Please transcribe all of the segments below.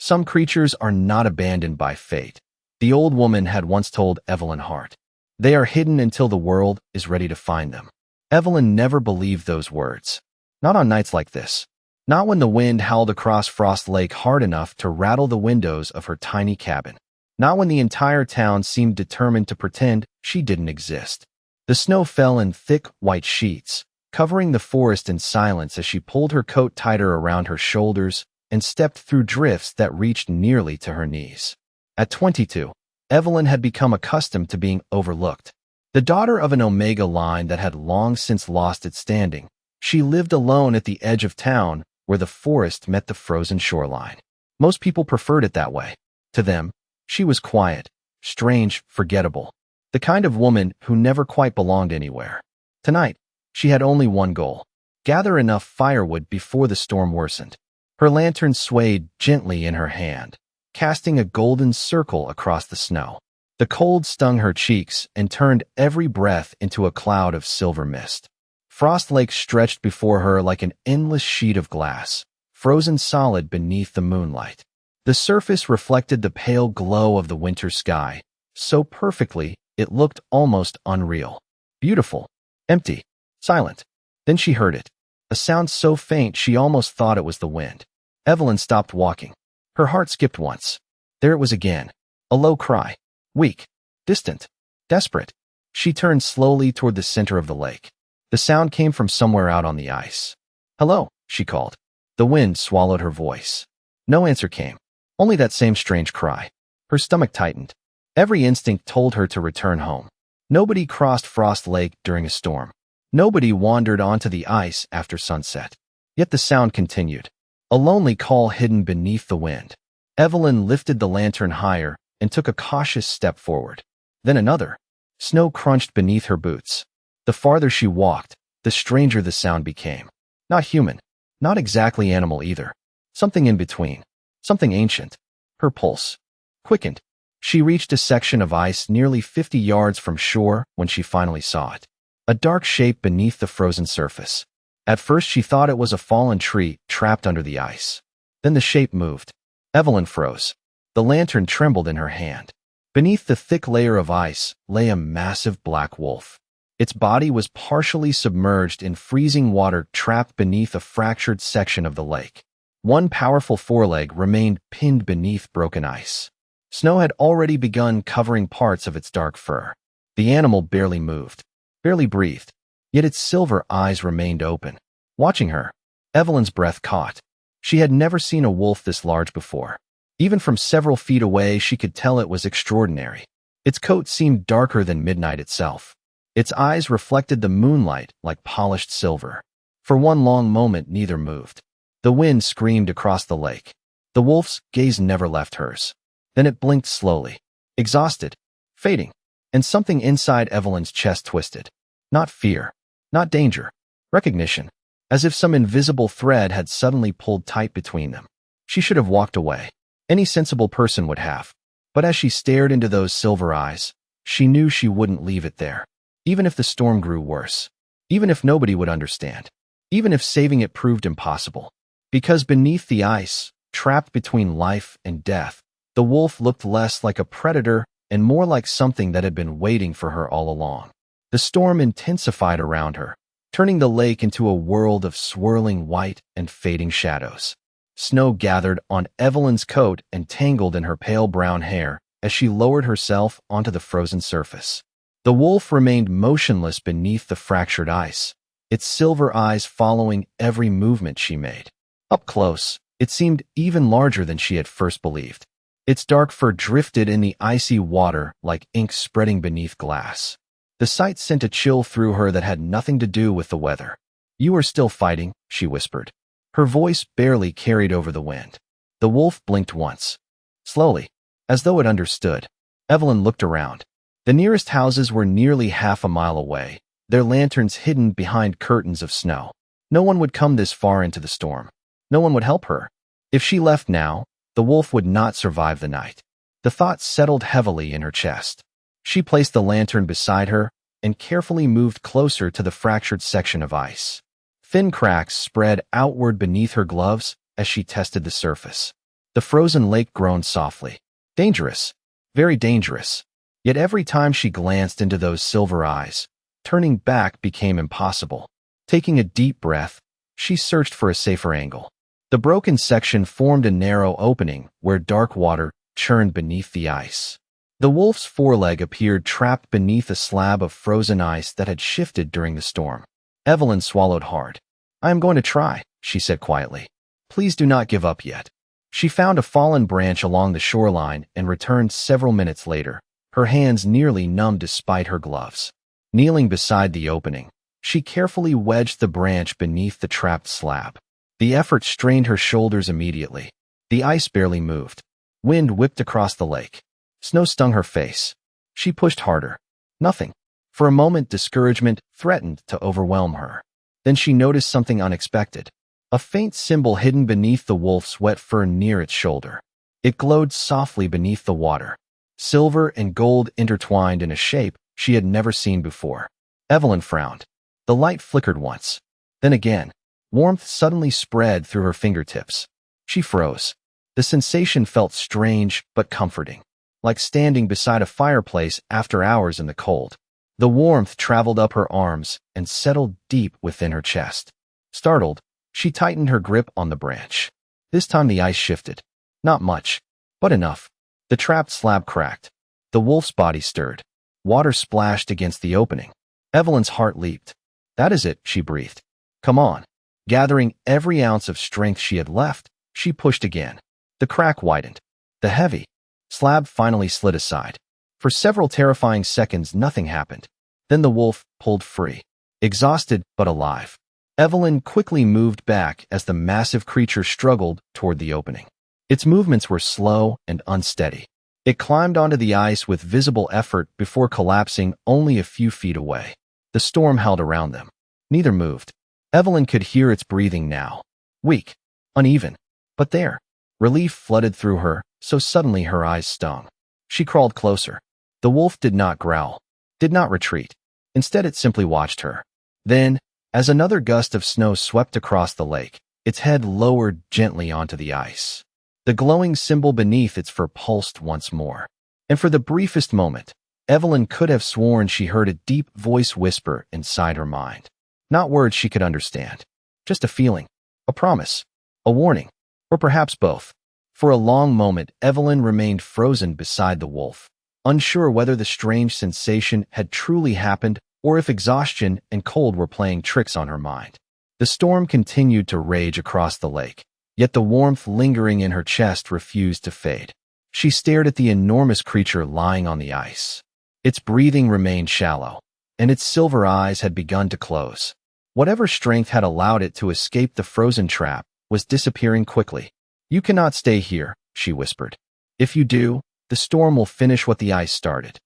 Some creatures are not abandoned by fate. The old woman had once told Evelyn Hart. They are hidden until the world is ready to find them. Evelyn never believed those words. Not on nights like this. Not when the wind howled across Frost Lake hard enough to rattle the windows of her tiny cabin. Not when the entire town seemed determined to pretend she didn't exist. The snow fell in thick, white sheets, covering the forest in silence as she pulled her coat tighter around her shoulders and stepped through drifts that reached nearly to her knees. At 22, Evelyn had become accustomed to being overlooked. The daughter of an Omega line that had long since lost its standing, she lived alone at the edge of town where the forest met the frozen shoreline. Most people preferred it that way. To them, she was quiet, strange, forgettable. The kind of woman who never quite belonged anywhere. Tonight, she had only one goal: gather enough firewood before the storm worsened. Her lantern swayed gently in her hand, casting a golden circle across the snow. The cold stung her cheeks and turned every breath into a cloud of silver mist. Frost Lake stretched before her like an endless sheet of glass, frozen solid beneath the moonlight. The surface reflected the pale glow of the winter sky, so perfectly it looked almost unreal. Beautiful, empty, silent. Then she heard it, a sound so faint she almost thought it was the wind. Evelyn stopped walking. Her heart skipped once. There it was again, a low cry, weak, distant, desperate. She turned slowly toward the center of the lake. The sound came from somewhere out on the ice. "Hello," she called. The wind swallowed her voice. No answer came, only that same strange cry. Her stomach tightened. Every instinct told her to return home. Nobody crossed Frost Lake during a storm. Nobody wandered onto the ice after sunset. Yet the sound continued, a lonely call hidden beneath the wind. Evelyn lifted the lantern higher and took a cautious step forward. Then another. Snow crunched beneath her boots. The farther she walked, the stranger the sound became. Not human, not exactly animal either. Something in between, something ancient. Her pulse quickened. She reached a section of ice nearly 50 yards from shore when she finally saw it. A dark shape beneath the frozen surface. At first she thought it was a fallen tree trapped under the ice. Then the shape moved. Evelyn froze. The lantern trembled in her hand. Beneath the thick layer of ice lay a massive black wolf. Its body was partially submerged in freezing water trapped beneath a fractured section of the lake. One powerful foreleg remained pinned beneath broken ice. Snow had already begun covering parts of its dark fur. The animal barely moved, barely breathed, yet its silver eyes remained open, watching her. Evelyn's breath caught. She had never seen a wolf this large before. Even from several feet away, she could tell it was extraordinary. Its coat seemed darker than midnight itself. Its eyes reflected the moonlight like polished silver. For one long moment, neither moved. The wind screamed across the lake. The wolf's gaze never left hers. Then it blinked slowly, exhausted, fading, and something inside Evelyn's chest twisted. Not fear, not danger, recognition, as if some invisible thread had suddenly pulled tight between them. She should have walked away. Any sensible person would have. But as she stared into those silver eyes, she knew she wouldn't leave it there. Even if the storm grew worse, even if nobody would understand, even if saving it proved impossible. Because beneath the ice, trapped between life and death, the wolf looked less like a predator and more like something that had been waiting for her all along. The storm intensified around her, turning the lake into a world of swirling white and fading shadows. Snow gathered on Evelyn's coat and tangled in her pale brown hair as she lowered herself onto the frozen surface. The wolf remained motionless beneath the fractured ice, its silver eyes following every movement she made. Up close, it seemed even larger than she had first believed. Its dark fur drifted in the icy water like ink spreading beneath glass. The sight sent a chill through her that had nothing to do with the weather. "You are still fighting," she whispered. Her voice barely carried over the wind. The wolf blinked once. Slowly, as though it understood. Evelyn looked around. The nearest houses were nearly half a mile away, their lanterns hidden behind curtains of snow. No one would come this far into the storm. No one would help her. If she left now, the wolf would not survive the night. The thought settled heavily in her chest. She placed the lantern beside her and carefully moved closer to the fractured section of ice. Thin cracks spread outward beneath her gloves as she tested the surface. The frozen lake groaned softly. Dangerous. Very dangerous. Yet every time she glanced into those silver eyes, turning back became impossible. Taking a deep breath, she searched for a safer angle. The broken section formed a narrow opening where dark water churned beneath the ice. The wolf's foreleg appeared trapped beneath a slab of frozen ice that had shifted during the storm. Evelyn swallowed hard. "I am going to try," she said quietly. "Please do not give up yet." She found a fallen branch along the shoreline and returned several minutes later, her hands nearly numb despite her gloves. Kneeling beside the opening, she carefully wedged the branch beneath the trapped slab. The effort strained her shoulders immediately. The ice barely moved. Wind whipped across the lake. Snow stung her face. She pushed harder. Nothing. For a moment, discouragement threatened to overwhelm her. Then she noticed something unexpected. A faint symbol hidden beneath the wolf's wet fur near its shoulder. It glowed softly beneath the water. Silver and gold intertwined in a shape she had never seen before. Evelyn frowned. The light flickered once. Then again. Warmth suddenly spread through her fingertips. She froze. The sensation felt strange but comforting, like standing beside a fireplace after hours in the cold. The warmth traveled up her arms and settled deep within her chest. Startled, she tightened her grip on the branch. This time the ice shifted. Not much, but enough. The trapped slab cracked. The wolf's body stirred. Water splashed against the opening. Evelyn's heart leaped. "That is it," she breathed. "Come on." Gathering every ounce of strength she had left, she pushed again. The crack widened. The heavy slab finally slid aside. For several terrifying seconds, nothing happened. Then the wolf pulled free. Exhausted but alive. Evelyn quickly moved back as the massive creature struggled toward the opening. Its movements were slow and unsteady. It climbed onto the ice with visible effort before collapsing only a few feet away. The storm held around them. Neither moved. Evelyn could hear its breathing now. Weak, uneven, but there. Relief flooded through her, so suddenly her eyes stung. She crawled closer. The wolf did not growl, did not retreat. Instead, it simply watched her. Then, as another gust of snow swept across the lake, its head lowered gently onto the ice. The glowing symbol beneath its fur pulsed once more. And for the briefest moment, Evelyn could have sworn she heard a deep voice whisper inside her mind. Not words she could understand. Just a feeling, a promise, a warning, or perhaps both. For a long moment, Evelyn remained frozen beside the wolf, unsure whether the strange sensation had truly happened or if exhaustion and cold were playing tricks on her mind. The storm continued to rage across the lake, yet the warmth lingering in her chest refused to fade. She stared at the enormous creature lying on the ice. Its breathing remained shallow, and its silver eyes had begun to close. Whatever strength had allowed it to escape the frozen trap was disappearing quickly. "You cannot stay here," she whispered. "If you do, the storm will finish what the ice started."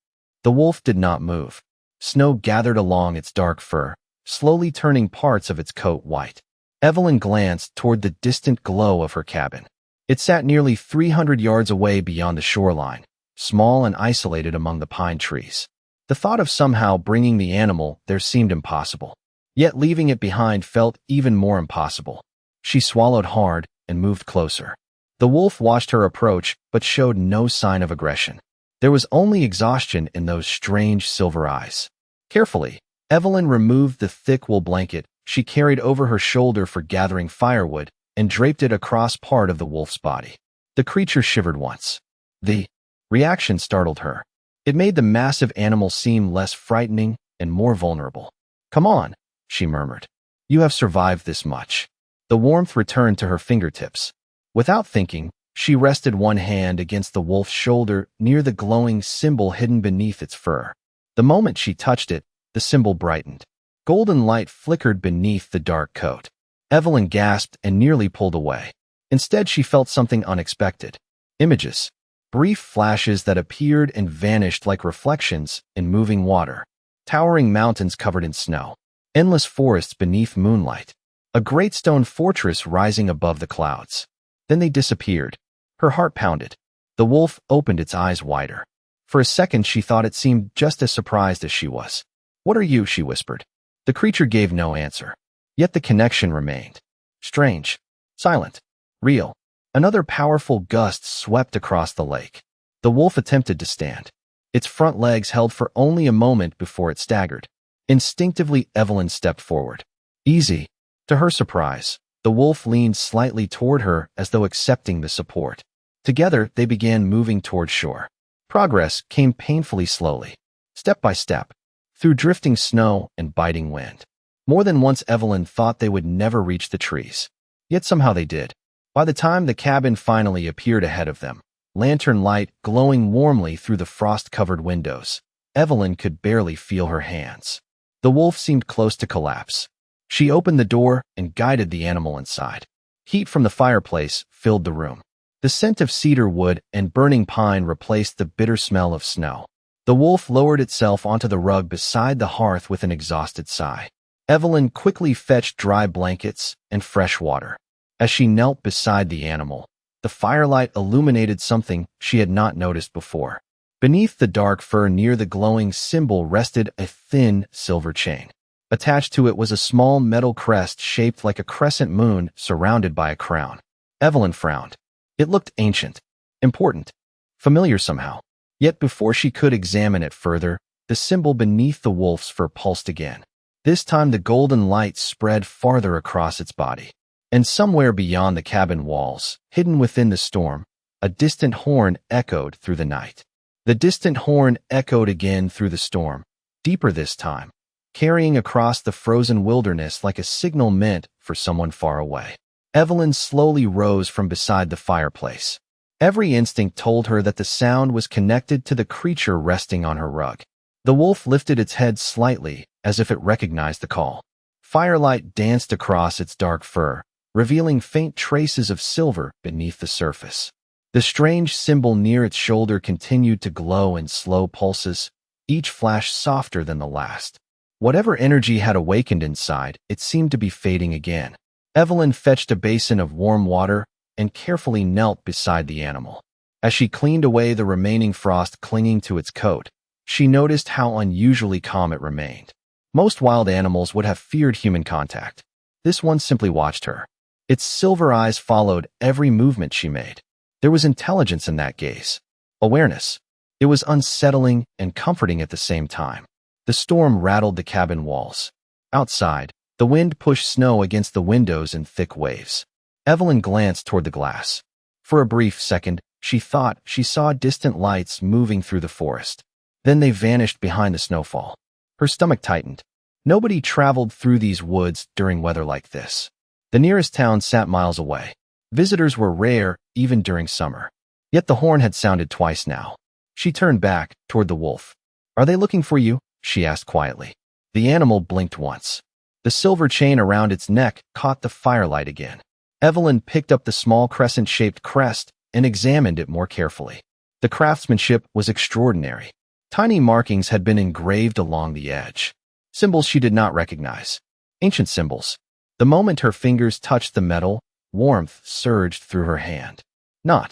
The wolf did not move. Snow gathered along its dark fur, slowly turning parts of its coat white. Evelyn glanced toward the distant glow of her cabin. It sat nearly 300 yards away beyond the shoreline, small and isolated among the pine trees. The thought of somehow bringing the animal there seemed impossible. Yet leaving it behind felt even more impossible. She swallowed hard and moved closer. The wolf watched her approach but showed no sign of aggression. There was only exhaustion in those strange silver eyes. Carefully, Evelyn removed the thick wool blanket she carried over her shoulder for gathering firewood and draped it across part of the wolf's body. The creature shivered once. The reaction startled her. It made the massive animal seem less frightening and more vulnerable. "Come on," she murmured. "You have survived this much." The warmth returned to her fingertips. Without thinking, she rested one hand against the wolf's shoulder near the glowing symbol hidden beneath its fur. The moment she touched it, the symbol brightened. Golden light flickered beneath the dark coat. Evelyn gasped and nearly pulled away. Instead, she felt something unexpected. Images. Brief flashes that appeared and vanished like reflections in moving water. Towering mountains covered in snow. Endless forests beneath moonlight. A great stone fortress rising above the clouds. Then they disappeared. Her heart pounded. The wolf opened its eyes wider. For a second, she thought it seemed just as surprised as she was. "What are you?" she whispered. The creature gave no answer. Yet the connection remained. Strange. Silent. Real. Another powerful gust swept across the lake. The wolf attempted to stand. Its front legs held for only a moment before it staggered. Instinctively, Evelyn stepped forward. Easy. To her surprise, the wolf leaned slightly toward her as though accepting the support. Together, they began moving toward shore. Progress came painfully slowly, step by step, through drifting snow and biting wind. More than once, Evelyn thought they would never reach the trees. Yet somehow they did. By the time the cabin finally appeared ahead of them, lantern light glowing warmly through the frost-covered windows, Evelyn could barely feel her hands. The wolf seemed close to collapse. She opened the door and guided the animal inside. Heat from the fireplace filled the room. The scent of cedar wood and burning pine replaced the bitter smell of snow. The wolf lowered itself onto the rug beside the hearth with an exhausted sigh. Evelyn quickly fetched dry blankets and fresh water. As she knelt beside the animal, the firelight illuminated something she had not noticed before. Beneath the dark fur near the glowing symbol rested a thin silver chain. Attached to it was a small metal crest shaped like a crescent moon surrounded by a crown. Evelyn frowned. It looked ancient, important, familiar somehow. Yet before she could examine it further, the symbol beneath the wolf's fur pulsed again. This time the golden light spread farther across its body. And somewhere beyond the cabin walls, hidden within the storm, a distant horn echoed through the night. The distant horn echoed again through the storm, deeper this time, carrying across the frozen wilderness like a signal meant for someone far away. Evelyn slowly rose from beside the fireplace. Every instinct told her that the sound was connected to the creature resting on her rug. The wolf lifted its head slightly, as if it recognized the call. Firelight danced across its dark fur, revealing faint traces of silver beneath the surface. The strange symbol near its shoulder continued to glow in slow pulses, each flash softer than the last. Whatever energy had awakened inside, it seemed to be fading again. Evelyn fetched a basin of warm water and carefully knelt beside the animal. As she cleaned away the remaining frost clinging to its coat, she noticed how unusually calm it remained. Most wild animals would have feared human contact. This one simply watched her. Its silver eyes followed every movement she made. There was intelligence in that gaze. Awareness. It was unsettling and comforting at the same time. The storm rattled the cabin walls. Outside, the wind pushed snow against the windows in thick waves. Evelyn glanced toward the glass. For a brief second, she thought she saw distant lights moving through the forest. Then they vanished behind the snowfall. Her stomach tightened. Nobody traveled through these woods during weather like this. The nearest town sat miles away. Visitors were rare, even during summer. Yet the horn had sounded twice now. She turned back, toward the wolf. "Are they looking for you?" she asked quietly. The animal blinked once. The silver chain around its neck caught the firelight again. Evelyn picked up the small crescent-shaped crest and examined it more carefully. The craftsmanship was extraordinary. Tiny markings had been engraved along the edge. Symbols she did not recognize. Ancient symbols. The moment her fingers touched the metal, warmth surged through her hand. Not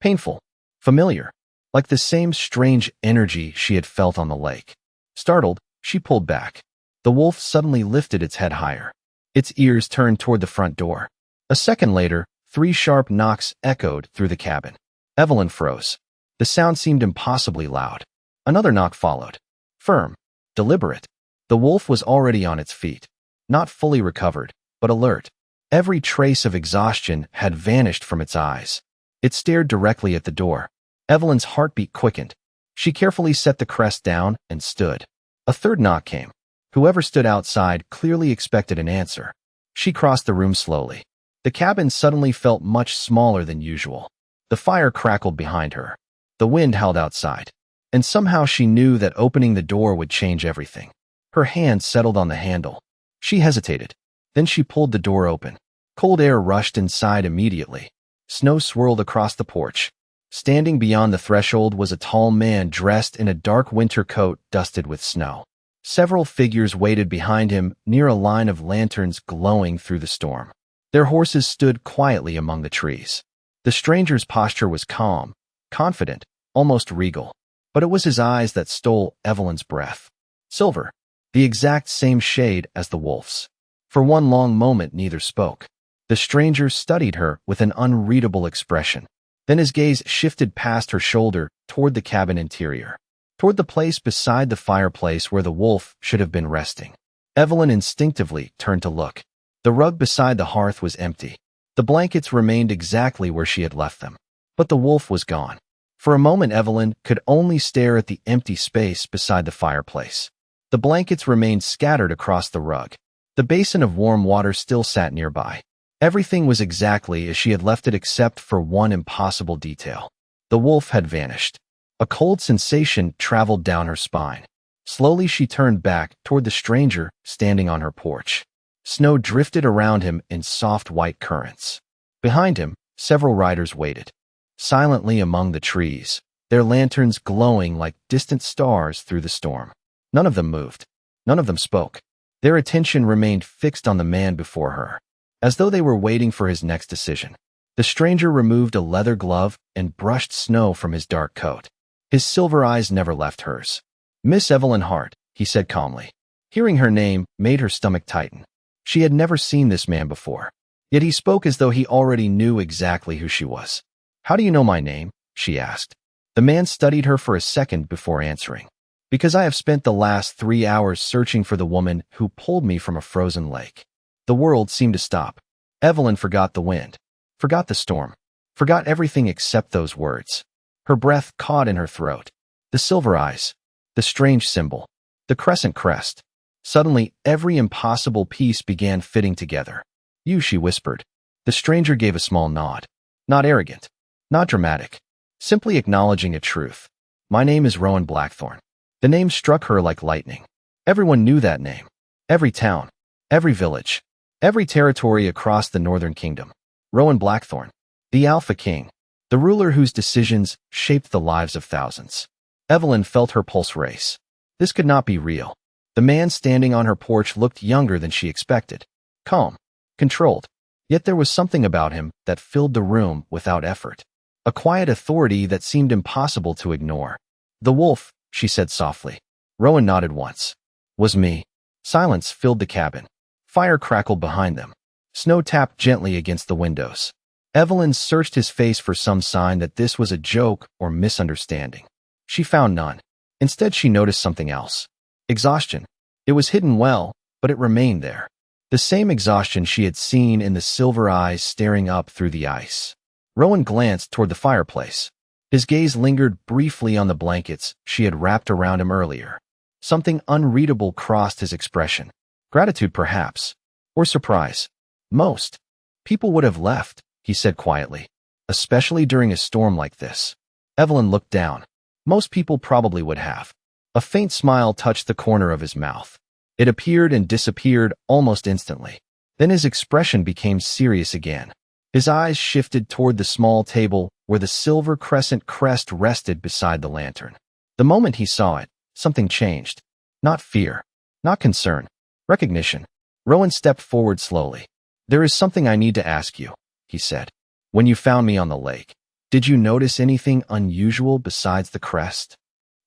painful, familiar, like the same strange energy she had felt on the lake. Startled, she pulled back. The wolf suddenly lifted its head higher. Its ears turned toward the front door. A second later, 3 sharp knocks echoed through the cabin. Evelyn froze. The sound seemed impossibly loud. Another knock followed. Firm, deliberate. The wolf was already on its feet. Not fully recovered, but alert. Every trace of exhaustion had vanished from its eyes. It stared directly at the door. Evelyn's heartbeat quickened. She carefully set the crest down and stood. A third knock came. Whoever stood outside clearly expected an answer. She crossed the room slowly. The cabin suddenly felt much smaller than usual. The fire crackled behind her. The wind howled outside. And somehow she knew that opening the door would change everything. Her hand settled on the handle. She hesitated. Then she pulled the door open. Cold air rushed inside immediately. Snow swirled across the porch. Standing beyond the threshold was a tall man dressed in a dark winter coat dusted with snow. Several figures waited behind him near a line of lanterns glowing through the storm. Their horses stood quietly among the trees. The stranger's posture was calm, confident, almost regal. But it was his eyes that stole Evelyn's breath. Silver, the exact same shade as the wolf's. For one long moment neither spoke. The stranger studied her with an unreadable expression. Then his gaze shifted past her shoulder toward the cabin interior, toward the place beside the fireplace where the wolf should have been resting. Evelyn instinctively turned to look. The rug beside the hearth was empty. The blankets remained exactly where she had left them. But the wolf was gone. For a moment, Evelyn could only stare at the empty space beside the fireplace. The blankets remained scattered across the rug. The basin of warm water still sat nearby. Everything was exactly as she had left it except for one impossible detail. The wolf had vanished. A cold sensation traveled down her spine. Slowly she turned back toward the stranger standing on her porch. Snow drifted around him in soft white currents. Behind him, several riders waited, silently among the trees, their lanterns glowing like distant stars through the storm. None of them moved. None of them spoke. Their attention remained fixed on the man before her, as though they were waiting for his next decision. The stranger removed a leather glove and brushed snow from his dark coat. His silver eyes never left hers. "Miss Evelyn Hart," he said calmly. Hearing her name made her stomach tighten. She had never seen this man before, yet he spoke as though he already knew exactly who she was. "How do you know my name?" she asked. The man studied her for a second before answering. "Because I have spent the last 3 hours searching for the woman who pulled me from a frozen lake." The world seemed to stop. Evelyn forgot the wind, forgot the storm, forgot everything except those words. Her breath caught in her throat. The silver eyes, the strange symbol, the crescent crest. Suddenly, every impossible piece began fitting together. "You," she whispered. The stranger gave a small nod. Not arrogant, not dramatic, simply acknowledging a truth. "My name is Rowan Blackthorn." The name struck her like lightning. Everyone knew that name. Every town, every village, every territory across the Northern Kingdom. Rowan Blackthorn, the Alpha King, the ruler whose decisions shaped the lives of thousands. Evelyn felt her pulse race. This could not be real. The man standing on her porch looked younger than she expected. Calm, controlled. Yet there was something about him that filled the room without effort. A quiet authority that seemed impossible to ignore. "The wolf," she said softly. Rowan nodded once. "Was me." Silence filled the cabin. Fire crackled behind them. Snow tapped gently against the windows. Evelyn searched his face for some sign that this was a joke or misunderstanding. She found none. Instead, she noticed something else. Exhaustion. It was hidden well, but it remained there. The same exhaustion she had seen in the silver eyes staring up through the ice. Rowan glanced toward the fireplace. His gaze lingered briefly on the blankets she had wrapped around him earlier. Something unreadable crossed his expression. Gratitude, perhaps, or surprise. "Most people would have left," he said quietly, "especially during a storm like this." Evelyn looked down. "Most people probably would have." A faint smile touched the corner of his mouth. It appeared and disappeared almost instantly. Then his expression became serious again. His eyes shifted toward the small table where the silver crescent crest rested beside the lantern. The moment he saw it, something changed. Not fear, not concern, recognition. Rowan stepped forward slowly. "There is something I need to ask you," he said. "When you found me on the lake, did you notice anything unusual besides the crest?"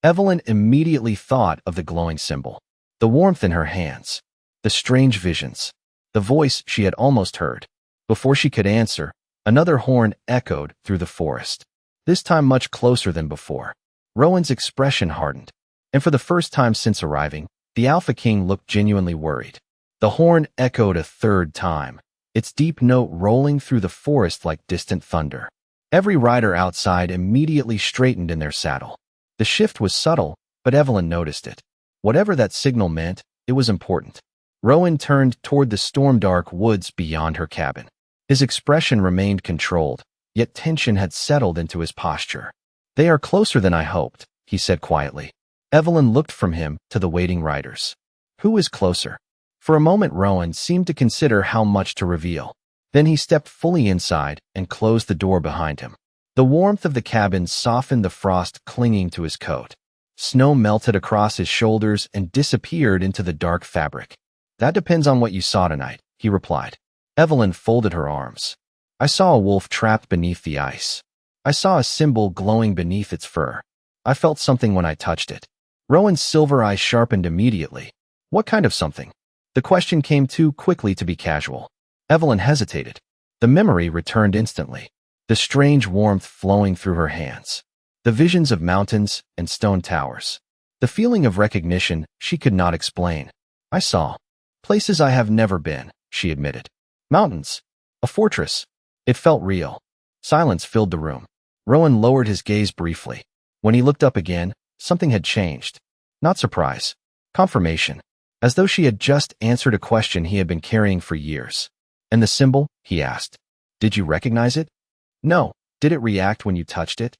Evelyn immediately thought of the glowing symbol, the warmth in her hands, the strange visions, the voice she had almost heard. Before she could answer, another horn echoed through the forest, this time much closer than before. Rowan's expression hardened, and for the first time since arriving, the Alpha King looked genuinely worried. The horn echoed a third time, its deep note rolling through the forest like distant thunder. Every rider outside immediately straightened in their saddle. The shift was subtle, but Evelyn noticed it. Whatever that signal meant, it was important. Rowan turned toward the storm-dark woods beyond her cabin. His expression remained controlled, yet tension had settled into his posture. "They are closer than I hoped," he said quietly. Evelyn looked from him to the waiting riders. Who is closer? For a moment, Rowan seemed to consider how much to reveal. Then he stepped fully inside and closed the door behind him. The warmth of the cabin softened the frost clinging to his coat. Snow melted across his shoulders and disappeared into the dark fabric. "That depends on what you saw tonight," he replied. Evelyn folded her arms. "I saw a wolf trapped beneath the ice. I saw a symbol glowing beneath its fur. I felt something when I touched it." Rowan's silver eyes sharpened immediately. "What kind of something?" The question came too quickly to be casual. Evelyn hesitated. The memory returned instantly, the strange warmth flowing through her hands, the visions of mountains and stone towers, the feeling of recognition she could not explain. I saw places I have never been, she admitted. Mountains, a fortress. It felt real. Silence filled the room. Rowan lowered his gaze briefly. When he looked up again, something had changed. Not surprise, confirmation, as though she had just answered a question he had been carrying for years. And the symbol? He asked. Did you recognize it? No. Did it react when you touched it?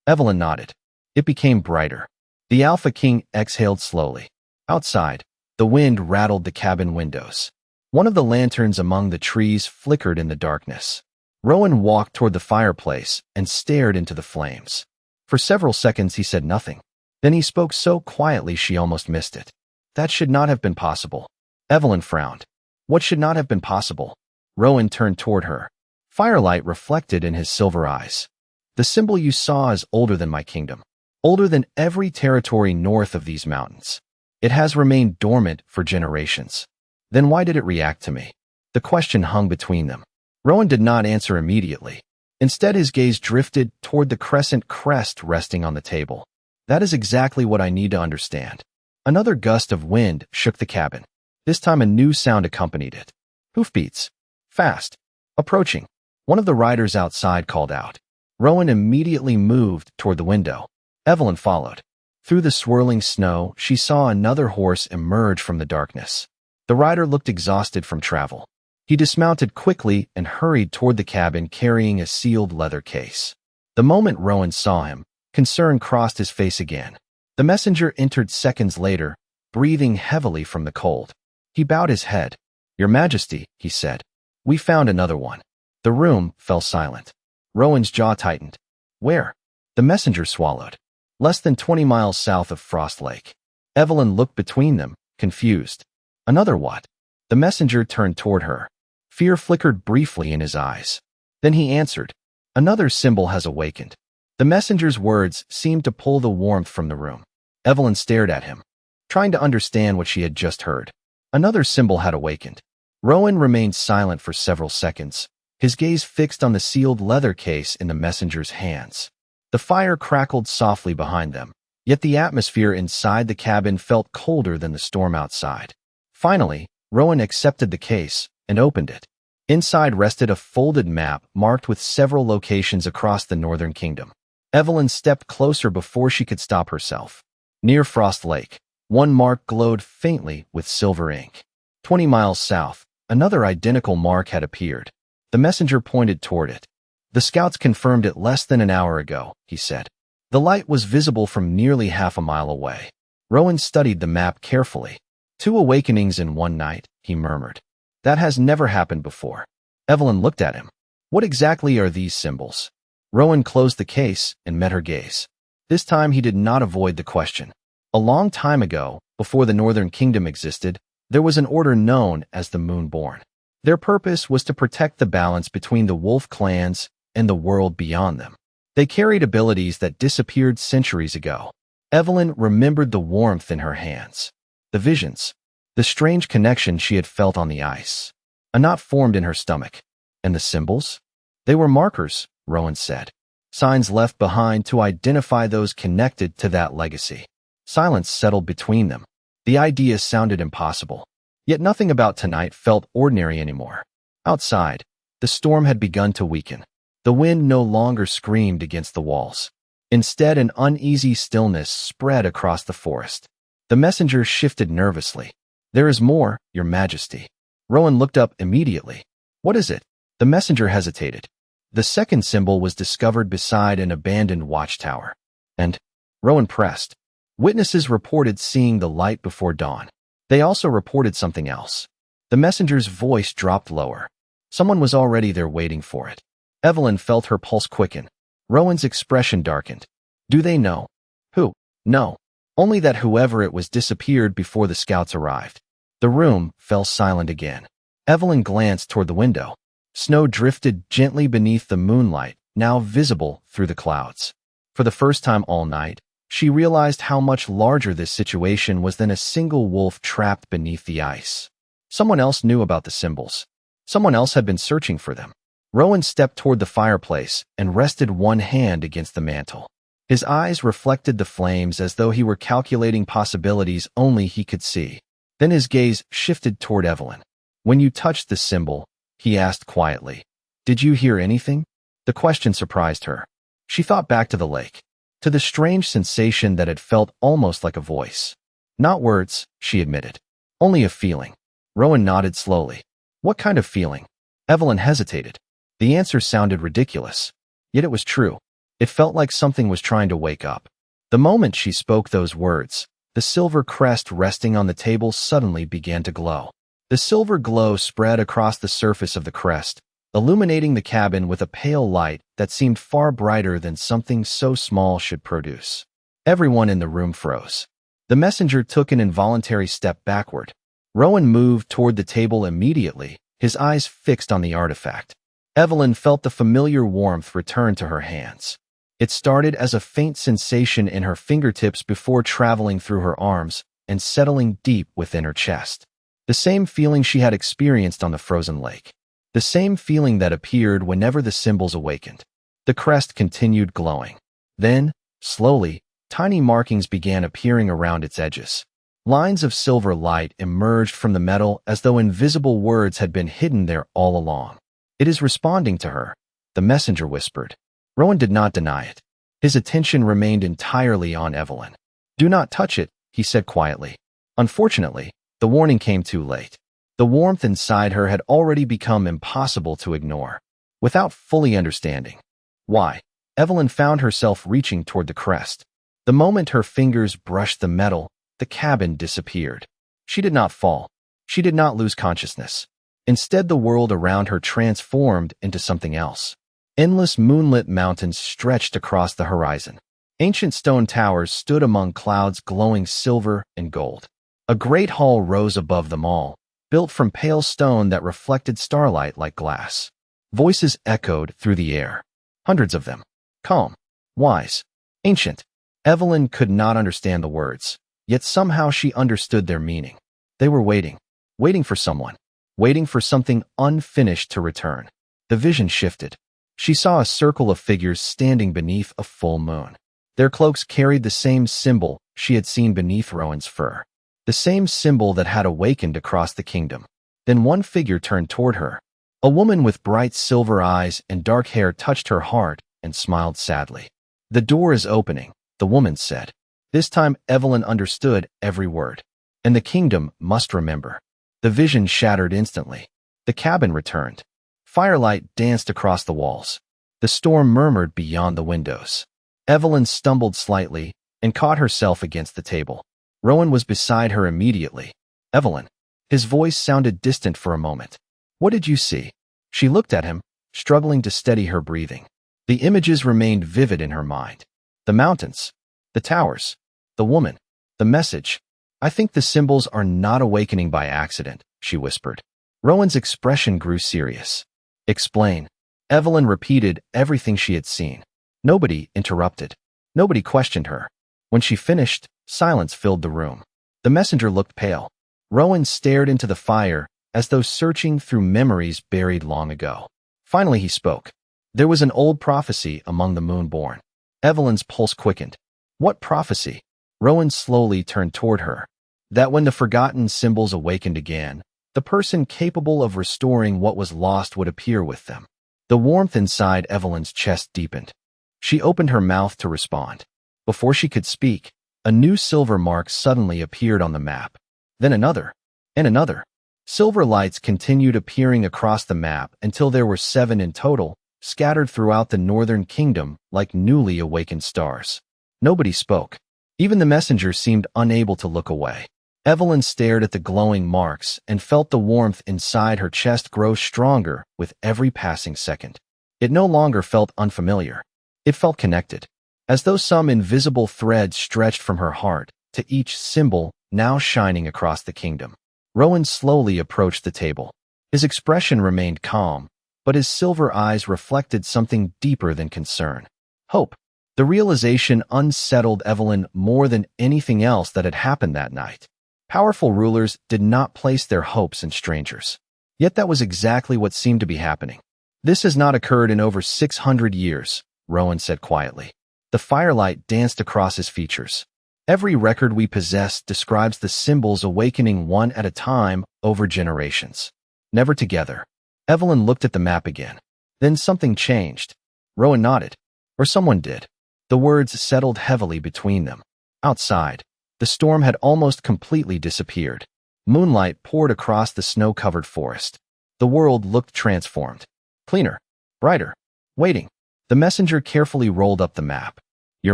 Evelyn nodded. It became brighter. The Alpha King exhaled slowly. Outside, the wind rattled the cabin windows. One of the lanterns among the trees flickered in the darkness. Rowan walked toward the fireplace and stared into the flames. For several seconds he said nothing. Then he spoke so quietly she almost missed it. That should not have been possible. Evelyn frowned. What should not have been possible? Rowan turned toward her. Firelight reflected in his silver eyes. The symbol you saw is older than my kingdom. Older than every territory north of these mountains. It has remained dormant for generations. Then why did it react to me? The question hung between them. Rowan did not answer immediately. Instead, his gaze drifted toward the crescent crest resting on the table. That is exactly what I need to understand. Another gust of wind shook the cabin. This time a new sound accompanied it. Hoofbeats. Fast. Approaching. One of the riders outside called out. Rowan immediately moved toward the window. Evelyn followed. Through the swirling snow, she saw another horse emerge from the darkness. The rider looked exhausted from travel. He dismounted quickly and hurried toward the cabin carrying a sealed leather case. The moment Rowan saw him, concern crossed his face again. The messenger entered seconds later, breathing heavily from the cold. He bowed his head. Your Majesty, he said. We found another one. The room fell silent. Rowan's jaw tightened. Where? The messenger swallowed. Less than 20 miles south of Frost Lake. Evelyn looked between them, confused. Another what? The messenger turned toward her. Fear flickered briefly in his eyes. Then he answered. Another symbol has awakened. The messenger's words seemed to pull the warmth from the room. Evelyn stared at him, trying to understand what she had just heard. Another symbol had awakened. Rowan remained silent for several seconds, his gaze fixed on the sealed leather case in the messenger's hands. The fire crackled softly behind them, yet the atmosphere inside the cabin felt colder than the storm outside. Finally, Rowan accepted the case and opened it. Inside rested a folded map marked with several locations across the northern kingdom. Evelyn stepped closer before she could stop herself. Near Frost Lake, one mark glowed faintly with silver ink. 20 miles south, another identical mark had appeared. The messenger pointed toward it. The scouts confirmed it less than an hour ago, he said. The light was visible from nearly half a mile away. Rowan studied the map carefully. 2 awakenings in one night, he murmured. That has never happened before. Evelyn looked at him. What exactly are these symbols? Rowan closed the case and met her gaze. This time he did not avoid the question. A long time ago, before the Northern Kingdom existed, there was an order known as the Moonborn. Their purpose was to protect the balance between the wolf clans and the world beyond them. They carried abilities that disappeared centuries ago. Evelyn remembered the warmth in her hands, the visions, the strange connection she had felt on the ice. A knot formed in her stomach. And the symbols? They were markers, Rowan said. Signs left behind to identify those connected to that legacy. Silence settled between them. The idea sounded impossible. Yet nothing about tonight felt ordinary anymore. Outside, the storm had begun to weaken. The wind no longer screamed against the walls. Instead, an uneasy stillness spread across the forest. The messenger shifted nervously. There is more, Your Majesty. Rowan looked up immediately. What is it? The messenger hesitated. The second symbol was discovered beside an abandoned watchtower. And Rowan pressed. Witnesses reported seeing the light before dawn. They also reported something else. The messenger's voice dropped lower. Someone was already there waiting for it. Evelyn felt her pulse quicken. Rowan's expression darkened. Do they know? Who? No. Only that whoever it was disappeared before the scouts arrived. The room fell silent again. Evelyn glanced toward the window. Snow drifted gently beneath the moonlight, now visible through the clouds. For the first time all night, she realized how much larger this situation was than a single wolf trapped beneath the ice. Someone else knew about the symbols. Someone else had been searching for them. Rowan stepped toward the fireplace and rested one hand against the mantel. His eyes reflected the flames as though he were calculating possibilities only he could see. Then his gaze shifted toward Evelyn. "When you touched the symbol," he asked quietly, "did you hear anything?" The question surprised her. She thought back to the lake, to the strange sensation that had felt almost like a voice. "Not words," she admitted. "Only a feeling." Rowan nodded slowly. "What kind of feeling?" Evelyn hesitated. The answer sounded ridiculous, yet it was true. It felt like something was trying to wake up. The moment she spoke those words, the silver crest resting on the table suddenly began to glow. The silver glow spread across the surface of the crest, illuminating the cabin with a pale light that seemed far brighter than something so small should produce. Everyone in the room froze. The messenger took an involuntary step backward. Rowan moved toward the table immediately, his eyes fixed on the artifact. Evelyn felt the familiar warmth return to her hands. It started as a faint sensation in her fingertips before traveling through her arms and settling deep within her chest. The same feeling she had experienced on the frozen lake. The same feeling that appeared whenever the symbols awakened. The crest continued glowing. Then, slowly, tiny markings began appearing around its edges. Lines of silver light emerged from the metal as though invisible words had been hidden there all along. "It is responding to her," the messenger whispered. Rowan did not deny it. His attention remained entirely on Evelyn. "Do not touch it," he said quietly. Unfortunately, the warning came too late. The warmth inside her had already become impossible to ignore. Without fully understanding why, Evelyn found herself reaching toward the crest. The moment her fingers brushed the metal, the cabin disappeared. She did not fall. She did not lose consciousness. Instead, the world around her transformed into something else. Endless moonlit mountains stretched across the horizon. Ancient stone towers stood among clouds glowing silver and gold. A great hall rose above them all, built from pale stone that reflected starlight like glass. Voices echoed through the air. Hundreds of them. Calm, wise, ancient. Evelyn could not understand the words, yet somehow she understood their meaning. They were waiting. Waiting for someone. Waiting for something unfinished to return. The vision shifted. She saw a circle of figures standing beneath a full moon. Their cloaks carried the same symbol she had seen beneath Rowan's fur. The same symbol that had awakened across the kingdom. Then one figure turned toward her. A woman with bright silver eyes and dark hair touched her heart and smiled sadly. "The door is opening," the woman said. This time Evelyn understood every word. "And the kingdom must remember." The vision shattered instantly. The cabin returned. Firelight danced across the walls. The storm murmured beyond the windows. Evelyn stumbled slightly and caught herself against the table. Rowan was beside her immediately. "Evelyn." His voice sounded distant for a moment. "What did you see?" She looked at him, struggling to steady her breathing. The images remained vivid in her mind. The mountains, the towers, the woman, the message. "I think the symbols are not awakening by accident," she whispered. Rowan's expression grew serious. "Explain." Evelyn repeated everything she had seen. Nobody interrupted. Nobody questioned her. When she finished, silence filled the room. The messenger looked pale. Rowan stared into the fire, as though searching through memories buried long ago. Finally he spoke. "There was an old prophecy among the Moonborn." Evelyn's pulse quickened. "What prophecy?" Rowan slowly turned toward her. "That when the forgotten symbols awakened again, the person capable of restoring what was lost would appear with them." The warmth inside Evelyn's chest deepened. She opened her mouth to respond. Before she could speak, a new silver mark suddenly appeared on the map. Then another, and another. Silver lights continued appearing across the map until there were 7 in total, scattered throughout the northern kingdom like newly awakened stars. Nobody spoke. Even the messenger seemed unable to look away. Evelyn stared at the glowing marks and felt the warmth inside her chest grow stronger with every passing second. It no longer felt unfamiliar. It felt connected, as though some invisible thread stretched from her heart to each symbol now shining across the kingdom. Rowan slowly approached the table. His expression remained calm, but his silver eyes reflected something deeper than concern. Hope. The realization unsettled Evelyn more than anything else that had happened that night. Powerful rulers did not place their hopes in strangers. Yet that was exactly what seemed to be happening. This has not occurred in over 600 years, Rowan said quietly. The firelight danced across his features. Every record we possess describes the symbols awakening one at a time over generations. Never together. Evelyn looked at the map again. Then something changed. Rowan nodded. Or someone did. The words settled heavily between them. Outside, the storm had almost completely disappeared. Moonlight poured across the snow-covered forest. The world looked transformed. Cleaner. Brighter. Waiting. The messenger carefully rolled up the map. Your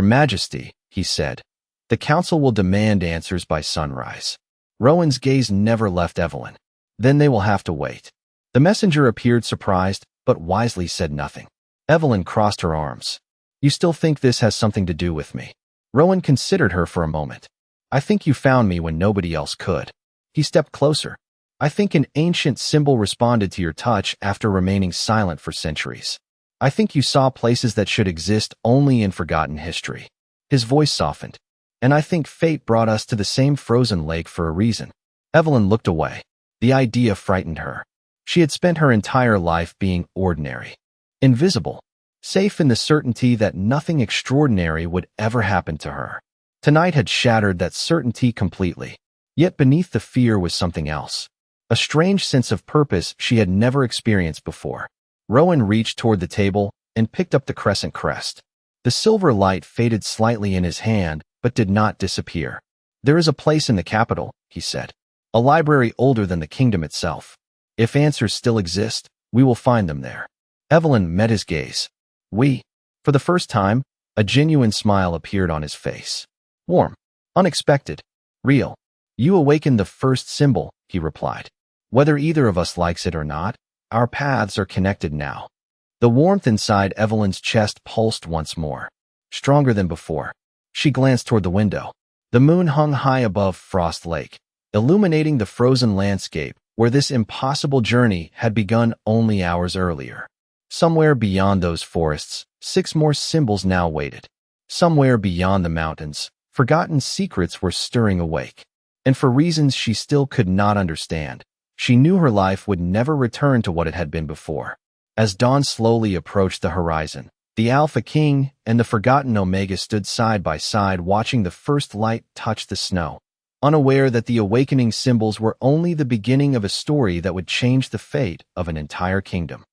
Majesty, he said. The council will demand answers by sunrise. Rowan's gaze never left Evelyn. Then they will have to wait. The messenger appeared surprised, but wisely said nothing. Evelyn crossed her arms. You still think this has something to do with me? Rowan considered her for a moment. I think you found me when nobody else could. He stepped closer. I think an ancient symbol responded to your touch after remaining silent for centuries. I think you saw places that should exist only in forgotten history. His voice softened. And I think fate brought us to the same frozen lake for a reason. Evelyn looked away. The idea frightened her. She had spent her entire life being ordinary. Invisible. Safe in the certainty that nothing extraordinary would ever happen to her. Tonight had shattered that certainty completely. Yet beneath the fear was something else. A strange sense of purpose she had never experienced before. Rowan reached toward the table and picked up the crescent crest. The silver light faded slightly in his hand, but did not disappear. There is a place in the capital, he said. A library older than the kingdom itself. If answers still exist, we will find them there. Evelyn met his gaze. We. For the first time, a genuine smile appeared on his face. Warm. Unexpected. Real. You awakened the first symbol, he replied. Whether either of us likes it or not, our paths are connected now. The warmth inside Evelyn's chest pulsed once more. Stronger than before. She glanced toward the window. The moon hung high above Frost Lake, illuminating the frozen landscape where this impossible journey had begun only hours earlier. Somewhere beyond those forests, 6 more symbols now waited. Somewhere beyond the mountains, forgotten secrets were stirring awake. And for reasons she still could not understand, she knew her life would never return to what it had been before. As dawn slowly approached the horizon, the Alpha King and the forgotten Omega stood side by side watching the first light touch the snow, unaware that the awakening symbols were only the beginning of a story that would change the fate of an entire kingdom.